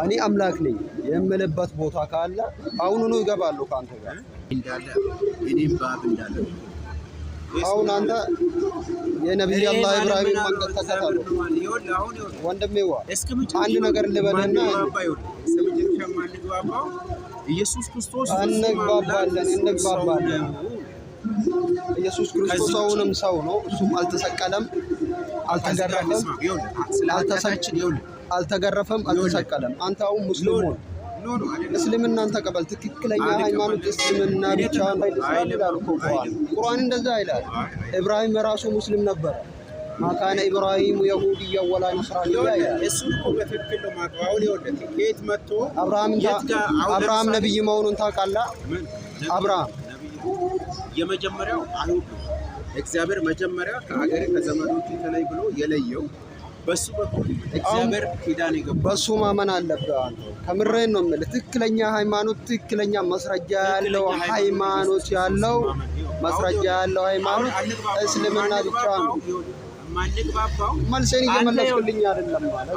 እኔ አምላክ ነኝ የምልበት ቦታ ካለ አሁኑኑ ይገባሉ ካንተ ጋር እንዳለ እኔም ባብ እንዳለ አሁን አንተ የነብዩ አላህ ኢብራሂም መንገድ ተከተሉ ወንድሜዋ አንድ ነገር ልበልና ኢየሱስ ክርስቶስ እንግባባለን ኢየሱስ ክርስቶስ አሁንም ሰው ነው እሱም አልተሰቀለም አልተገረፈም አልተሰቀለም አንተ አሁን ሙስሊም ነው እስልምናን ተቀበል ትክክለኛ ሃይማኖት እስልምና ብቻ ነው ይላል ቁርአን እንደዛ ይላል ኢብራሂም ራሱ ሙስሊም ነበር ማካነ ኢብራሂም ይሁዲያ ወላ ነስራንያ እሱን እኮ በትክክል ነው ማቀባው ይወደት ከየት መጥቶ አብርሃም ነብይ መሆኑን ታውቃለህ አብርሃም የመጀመሪያው አይሁድ እግዚአብሔር መጀመሪያ ከሀገር ከዘመዶቹ ተለይ ብሎ የለየው በሱ በኩል እግዚአብሔር ኪዳን ይገባል በሱ ማመን አለበት አንተ ከምሬን ነው የምልህ ትክክለኛ ሃይማኖት ትክክለኛ መስረጃ ያለው ሃይማኖት ያለው መስረጃ ያለው ሃይማኖት እስልምና ብቻ ነው ማንግባባው መልሰን እየመለስኩልኝ አይደለም ማለት